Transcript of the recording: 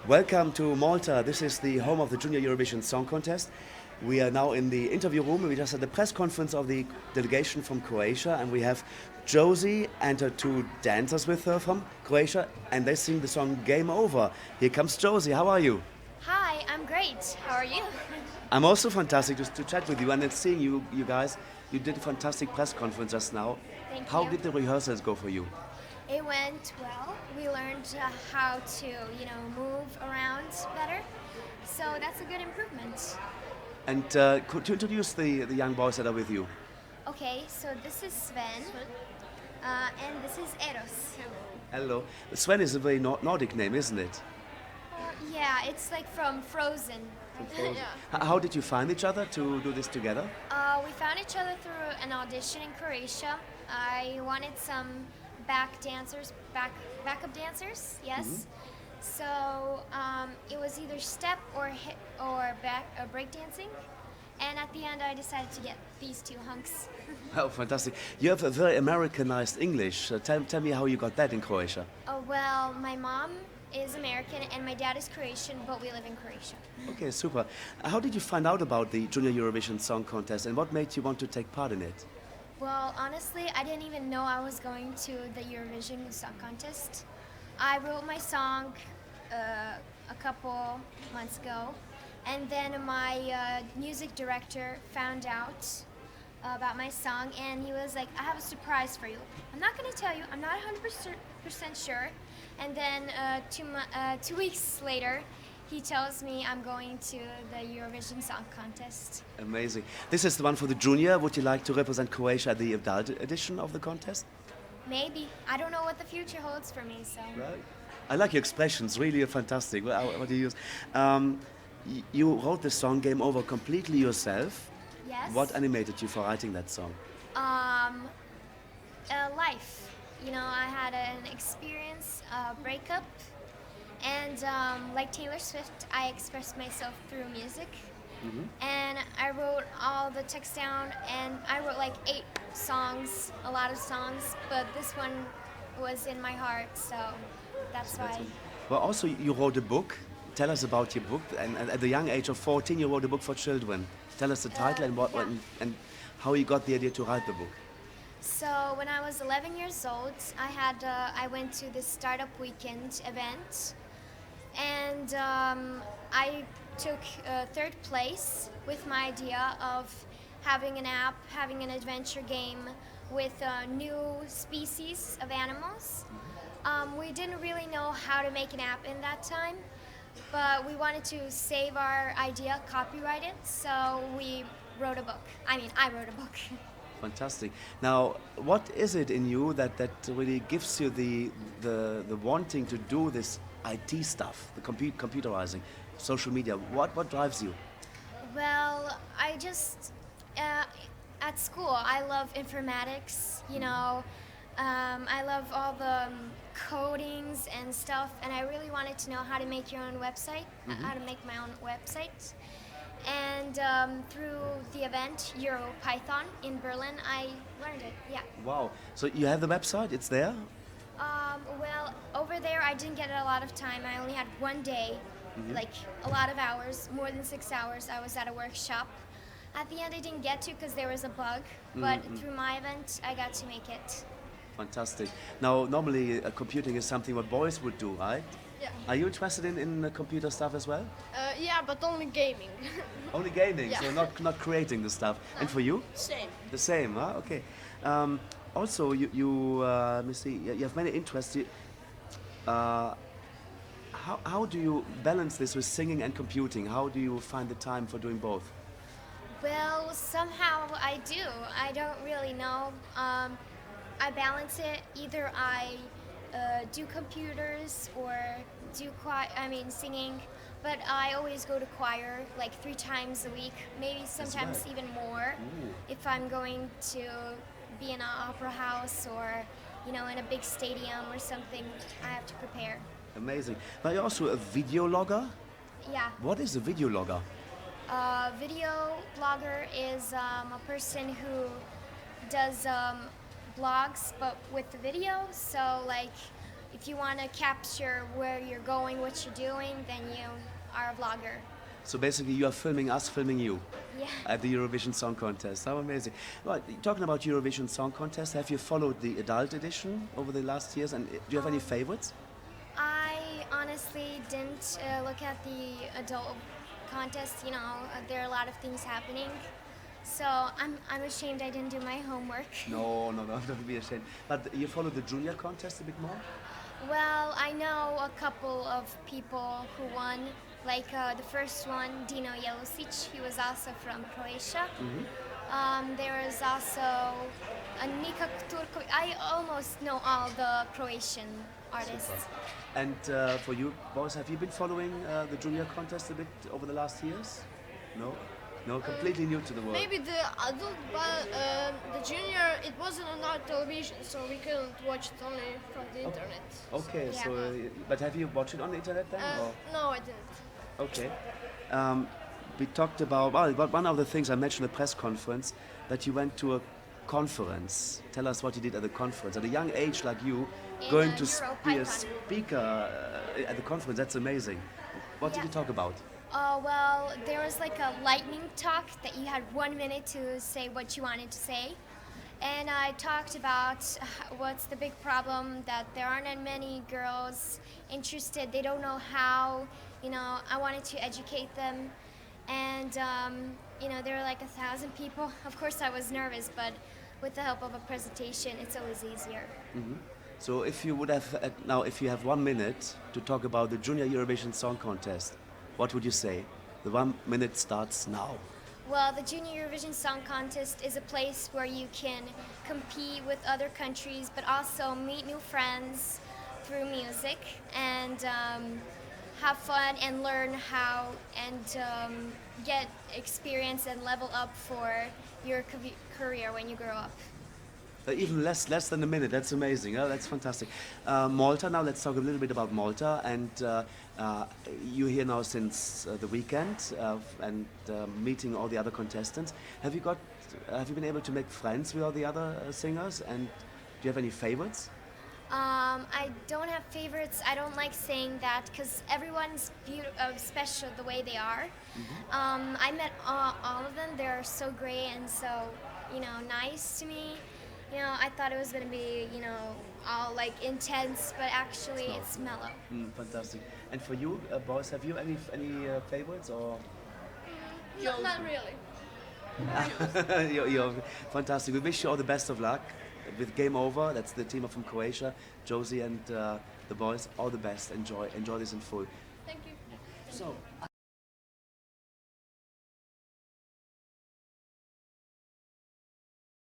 Welcome to Malta. This is the home of the Junior Eurovision Song Contest. We are now in the interview room. We just had the press conference of the delegation from Croatia, and we have Josie and her two dancers with her from Croatia, and they sing the song Game Over. Here comes Josie. How are you? Hi, I'm great. How are you? I'm also fantastic just to chat with you, and then seeing you guys. You did a fantastic press conference just now. Thank How you. did the rehearsals go for you? It went well. We learned how to, move around better. So that's a good improvement. And could you introduce the young boys that are with you? Okay, so this is Sven, and this is Eros. Hello. Sven is a very Nordic name, isn't it? Yeah, it's like from Frozen. How did you find each other to do this together? We found each other through an audition in Croatia. I wanted some backup dancers, yes. So it was either step or break dancing, and at the end I decided to get these two hunks. Oh, fantastic. You have a very Americanized English. Tell me how you got that in Croatia. Oh well, my mom is American and my dad is Croatian, but we live in Croatia. Okay, super. How did you find out about the Junior Eurovision Song Contest, and what made you want to take part in it? Well, honestly, I didn't even know I was going to the Eurovision Song Contest. I wrote my song a couple months ago, and then my music director found out about my song, and he was like, I have a surprise for you. I'm not going to tell you, I'm not 100% sure. And then 2 weeks later, he tells me I'm going to the Eurovision Song Contest. Amazing. This is the one for the junior. Would you like to represent Croatia at the adult edition of the contest? Maybe. I don't know what the future holds for me, so. Right. I like your expressions, really fantastic. What do you use? You wrote the song Game Over completely yourself. Yes. What animated you for writing that song? Life. I had an experience, breakup, and like Taylor Swift, I expressed myself through music. And I wrote all the text down, and I wrote like 8 songs, a lot of songs, but this one was in my heart, so that's why. Well, also you wrote a book. Tell us about your book. And at the young age of 14, you wrote a book for children. Tell us the title and how you got the idea to write the book. So when I was 11 years old, I went to this startup weekend event, and I took 3rd place with my idea of having an app, having an adventure game with new species of animals. We didn't really know how to make an app in that time, but we wanted to save our idea, copyright it, so I wrote a book. Fantastic. Now, what is it in you that really gives you the wanting to do this IT stuff, the computerizing, social media? What drives you? Well, I just at school I love informatics. I love all the codings and stuff, and I really wanted to know how to make your own website, how to make my own website. And through the event EuroPython in Berlin, I learned it. Yeah. Wow. So you have the website? It's there? Well, over there I didn't get a lot of time. I only had 1 day, like a lot of hours, more than 6 hours. I was at a workshop. At the end I didn't get to because there was a bug, but through my event I got to make it. Fantastic. Now, normally computing is something what boys would do, right? Yeah. Are you interested in computer stuff as well? Yeah, but only gaming. Only gaming, Yeah. so not creating the stuff. And for you? Same. The same, huh? Okay. Also, you let me see, you have many interests. How do you balance this with singing and computing? How do you find the time for doing both? Well, somehow I do. I don't really know. I balance it. Either I do computers or do singing, but I always go to choir like 3 times a week, maybe sometimes even more. If I'm going to be in an opera house or in a big stadium or something, I have to prepare. Amazing. Now you're also a video logger? Yeah. What is a video logger? Video blogger is a person who does blogs but with the video, so like if you want to capture where you're going, what you're doing, then you are a vlogger. So basically, you are filming us, filming you Yeah. at the Eurovision Song Contest. How amazing! Well, talking about Eurovision Song Contest, have you followed the adult edition over the last years, and do you have any favorites? I honestly didn't look at the adult contest. You know, there are a lot of things happening. So I'm ashamed I didn't do my homework. No, don't be ashamed. But you follow the junior contest a bit more? Well, I know a couple of people who won. Like the first one, Junior he was also from Croatia. There is also a Nika Turko. I almost know all the Croatian artists. And for you, boys, have you been following the junior contest a bit over the last years? No? No, completely new to the world. Maybe the adult, but the junior, it wasn't on our television, so we couldn't watch it only from the internet. Okay, Yeah. so, but have you watched it on the internet then? or? No, I didn't. Okay. We talked about, well, one of the things I mentioned at the press conference, that you went to a conference. Tell us what you did at the conference. At a young age like you, In going a to be a Europython. speaker at the conference, that's amazing. What did Yeah. you talk about? Well, there was like a lightning talk that you had 1 minute to say what you wanted to say. And I talked about what's the big problem, that there aren't that many girls interested. They don't know how. You know, I wanted to educate them. And, you know, there were like 1,000 people. Of course, I was nervous, but with the help of a presentation, it's always easier. So if you would have, now if you have 1 minute to talk about the Junior Eurovision Song Contest, what would you say? The 1 minute starts now. Well, the Junior Eurovision Song Contest is a place where you can compete with other countries, but also meet new friends through music and have fun and learn how and get experience and level up for your career when you grow up. Even less than a minute. That's amazing. Oh, that's fantastic. Malta. Now let's talk a little bit about Malta. And you're here now since the weekend and meeting all the other contestants. Have you been able to make friends with all the other singers? And do you have any favorites? I don't have favorites. I don't like saying that because everyone's special the way they are. I met all of them. They're so great and so, you know, nice to me. You know, I thought it was going to be, you know, all like intense, but actually it's mellow. Fantastic. And for you, boys, have you any favorites or? No, not really. You're fantastic. We wish you all the best of luck with Game Over. That's the team from Croatia, Josie and the boys. All the best. Enjoy this in full. Thank you. So.